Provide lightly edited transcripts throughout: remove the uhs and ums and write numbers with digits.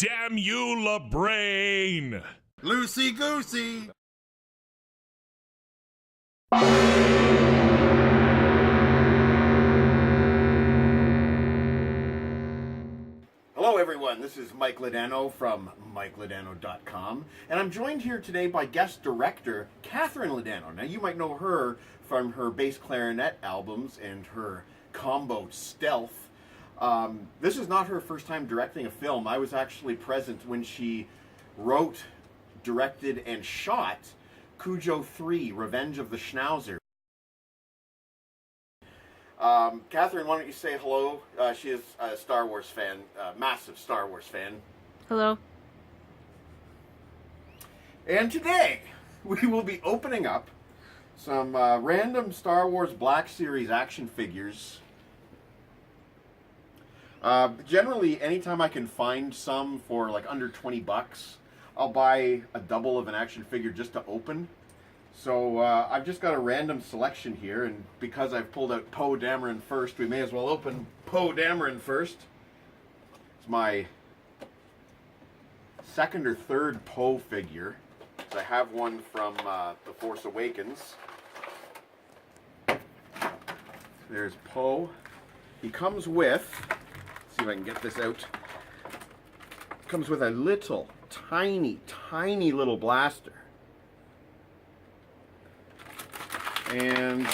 Damn you, LaBrain! Loosey goosey. Hello everyone, this is Mike Ladano from MikeLadano.com, and I'm joined here today by guest director Catherine Ladano. Now you might know her from her bass clarinet albums and her combo Stealth. This is not her first time directing a film. I was actually present when she wrote, directed, and shot Cujo 3, Revenge of the Schnauzer. Catherine, why don't you say hello? She is a Star Wars fan, massive Star Wars fan. Hello. And today, we will be opening up some random Star Wars Black Series action figures. Generally, anytime I can find some for like under 20 bucks, I'll buy a double of an action figure just to open. So I've just got a random selection here, and because I've pulled out Poe Dameron first, we may as well open Poe Dameron first. It's my second or third Poe figure. So I have one from The Force Awakens. There's Poe. He comes with, let's see if I can get this out. Comes with a little, tiny little blaster. And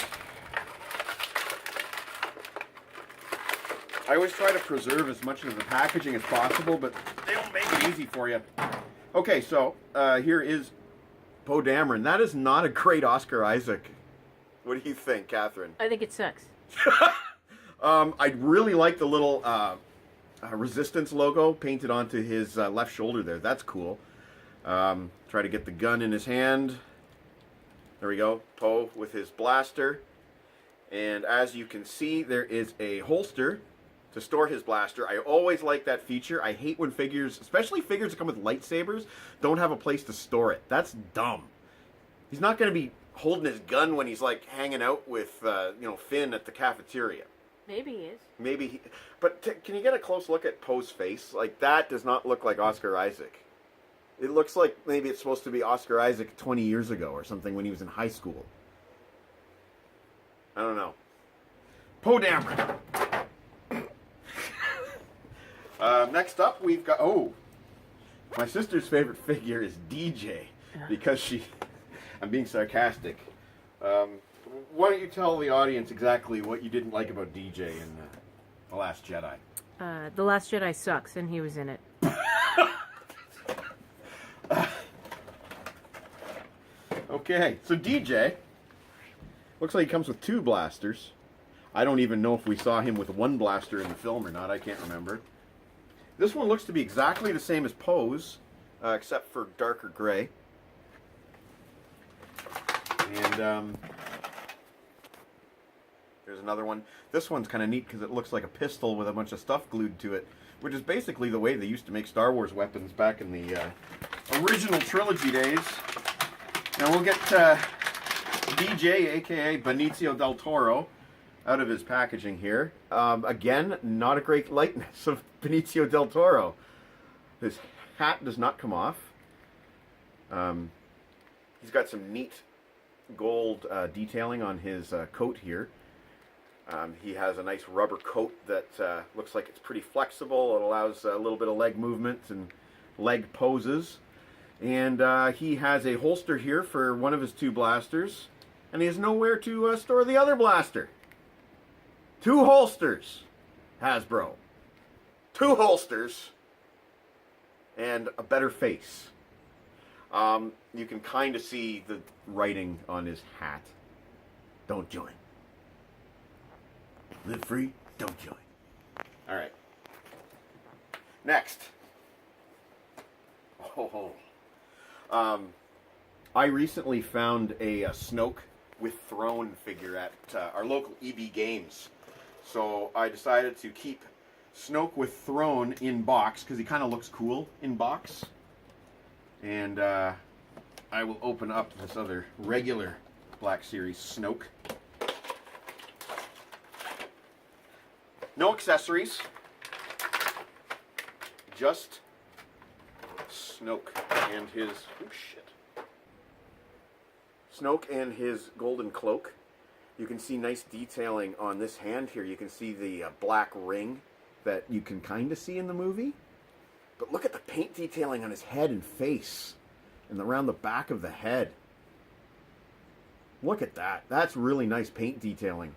I always try to preserve as much of the packaging as possible, but they don't make it easy for you. Okay, so here is Poe Dameron. That is not a great Oscar Isaac. What do you think, Catherine? I think it sucks. I really like the little Resistance logo painted onto his left shoulder there. That's cool. Try to get the gun in his hand. There we go, Poe with his blaster. And as you can see, there is a holster to store his blaster. I always like that feature. I hate when figures, especially figures that come with lightsabers, don't have a place to store it. That's dumb. He's not going to be holding his gun when he's like hanging out with, Finn at the cafeteria. Maybe he is. Maybe he, but can you get a close look at Poe's face? Like, that does not look like Oscar Isaac. It looks like maybe it's supposed to be Oscar Isaac 20 years ago or something when he was in high school. I don't know. Poe Dameron. Next up, we've got... Oh, my sister's favorite figure is DJ because she... I'm being sarcastic. Why don't you tell the audience exactly what you didn't like about DJ in The Last Jedi? The Last Jedi sucks, and he was in it. Okay, so DJ looks like he comes with two blasters. I don't even know if we saw him with one blaster in the film or not. I can't remember. This one looks to be exactly the same as Poe's, except for darker gray. And there's another one. This one's kind of neat because it looks like a pistol with a bunch of stuff glued to it, which is basically the way they used to make Star Wars weapons back in the original trilogy days. Now we'll get DJ, aka Benicio del Toro, out of his packaging here. Again, not a great likeness of Benicio del Toro. His hat does not come off. He's got some neat gold detailing on his coat here. He has a nice rubber coat that looks like it's pretty flexible. It allows a little bit of leg movement and leg poses. And he has a holster here for one of his two blasters. And he has nowhere to store the other blaster. Two holsters, Hasbro. Two holsters. And a better face. You can kind of see the writing on his hat. Don't join. Live free, don't join. Alright. Next. I recently found a Snoke with Throne figure at our local EB Games. So I decided to keep Snoke with Throne in box because he kind of looks cool in box. And I will open up this other regular Black Series Snoke. No accessories. Just Snoke and his... Oh, shit. Snoke and his golden cloak. You can see nice detailing on this hand here. You can see the black ring that you can kind of see in the movie. But look at the paint detailing on his head and face and around the back of the head. Look at that. That's really nice paint detailing.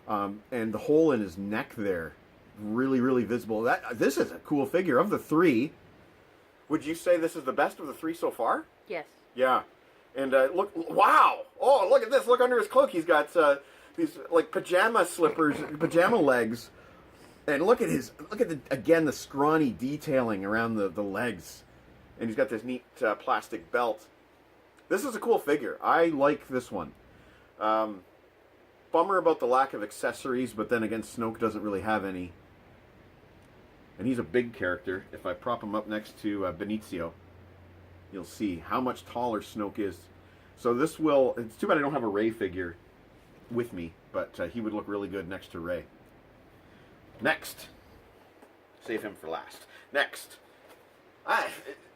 And the hole in his neck there, really, really visible. This is a cool figure. Of the three, would you say this is the best of the three so far? Yes. Yeah. And look, wow! Oh, look at this! Look under his cloak. He's got these like pajama slippers, pajama legs, and look at again the scrawny detailing around the legs, and he's got this neat plastic belt. This is a cool figure. I like this one. Bummer about the lack of accessories, but then again, Snoke doesn't really have any, and he's a big character. If I prop him up next to Benicio, you'll see how much taller Snoke is. So this will... It's too bad I don't have a Rey figure with me, but he would look really good next to Rey. Next. Save him for last. Next.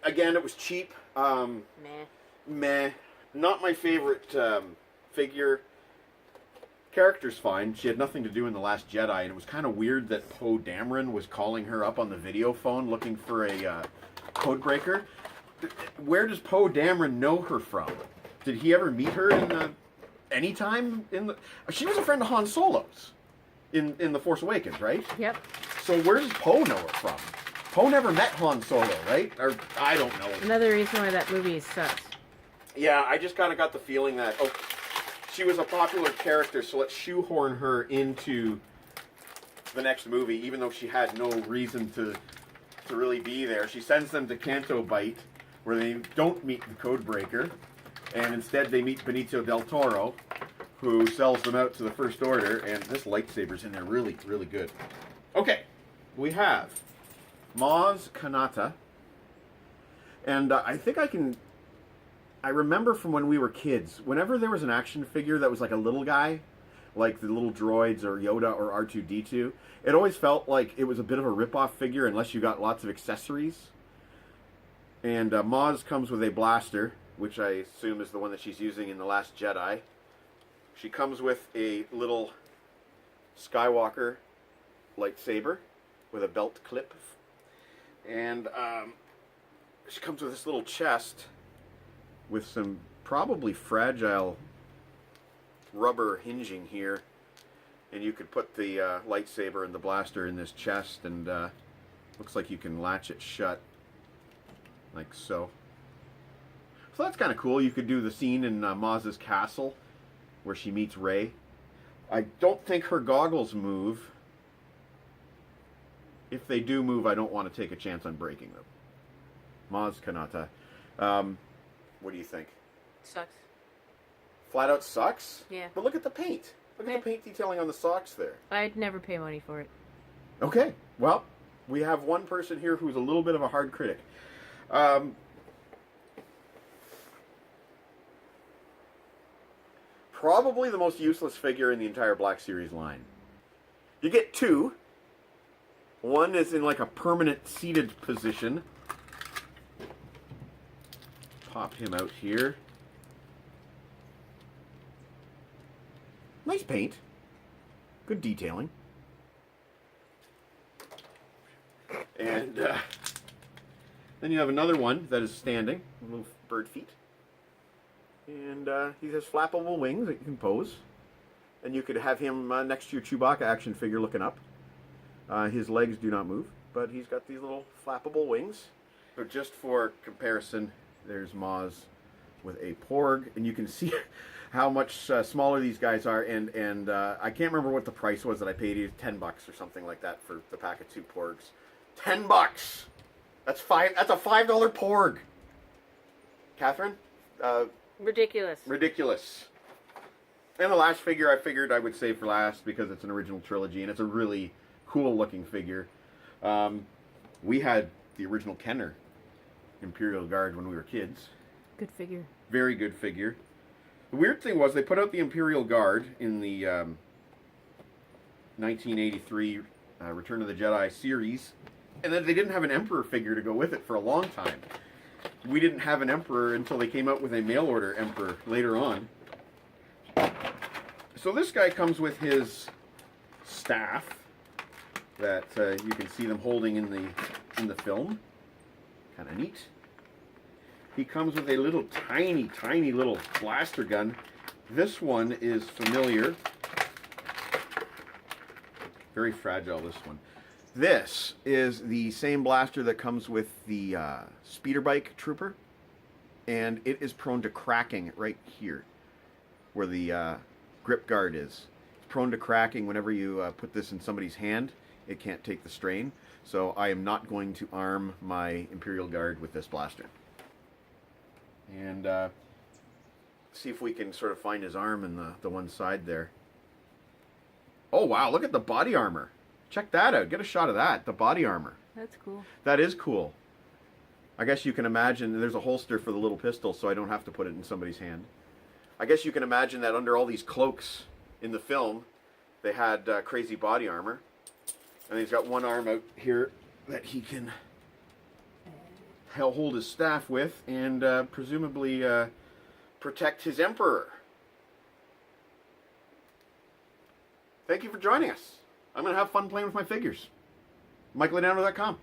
Again, it was cheap. Meh. Not my favorite figure. Character's fine. She had nothing to do in The Last Jedi, and it was kind of weird that Poe Dameron was calling her up on the video phone looking for a codebreaker. Where does Poe Dameron know her from? Did he ever meet her in any time in the? She was a friend of Han Solo's in The Force Awakens, right? Yep. So where does Poe know her from? Poe never met Han Solo, right? Or I don't know. Another reason why that movie sucks. Yeah, I just kind of got the feeling that she was a popular character, so let's shoehorn her into the next movie, even though she had no reason to really be there. She sends them to Canto Bight, where they don't meet the Codebreaker, and instead they meet Benicio del Toro, who sells them out to the First Order, and this lightsaber's in there really, really good. Okay, we have Maz Kanata, and I think I remember from when we were kids, whenever there was an action figure that was like a little guy, like the little droids or Yoda or R2-D2, it always felt like it was a bit of a rip-off figure unless you got lots of accessories. And Maz comes with a blaster, which I assume is the one that she's using in The Last Jedi. She comes with a little Skywalker lightsaber with a belt clip. And she comes with this little chest with some probably fragile rubber hinging here. And you could put the lightsaber and the blaster in this chest, and looks like you can latch it shut. Like so. So that's kind of cool. You could do the scene in Maz's castle where she meets Rey. I don't think her goggles move. If they do move, I don't want to take a chance on breaking them. Maz Kanata. What do you think? Sucks. Flat out sucks? Yeah. But look at the paint. Look at the paint detailing on the socks there. I'd never pay money for it. Okay. Well, we have one person here who's a little bit of a hard critic. Probably the most useless figure in the entire Black Series line. You get two. One is in like a permanent seated position. Pop him out here. Nice paint. Good detailing. And then you have another one that is standing. Little bird feet. And he has flappable wings that you can pose. And you could have him next to your Chewbacca action figure looking up. His legs do not move, but he's got these little flappable wings. So just for comparison, there's Maz with a Porg, and you can see how much smaller these guys are. And I can't remember what the price was that I paid. It was $10 or something like that for the pack of 2 Porgs. $10. That's a $5 Porg. Catherine? Ridiculous. Ridiculous. And the last figure I figured I would save for last because it's an original trilogy and it's a really cool looking figure. We had the original Kenner Imperial Guard when we were kids. Good figure. Very good figure. The weird thing was they put out the Imperial Guard in the 1983 Return of the Jedi series, and then they didn't have an Emperor figure to go with it for a long time. we didn't have an Emperor until they came out with a mail order Emperor later on. So this guy comes with his staff that you can see them holding in the film. Kind of neat. He comes with a little tiny little blaster gun. This one is familiar. Very fragile, this one. This is the same blaster that comes with the speeder bike trooper, and it is prone to cracking right here, where the grip guard is. It's prone to cracking whenever you put this in somebody's hand. It can't take the strain, so I am not going to arm my Imperial Guard with this blaster. And see if we can sort of find his arm in the one side there. Oh wow, look at the body armor. Check that out. Get a shot of that, the body armor. That's cool. That is cool. I guess you can imagine there's a holster for the little pistol, so I don't have to put it in somebody's hand. I guess you can imagine that under all these cloaks in the film, they had crazy body armor. And he's got one arm out here that he can hold his staff with and presumably protect his Emperor. Thank you for joining us. I'm going to have fun playing with my figures. MichaelAdano.com.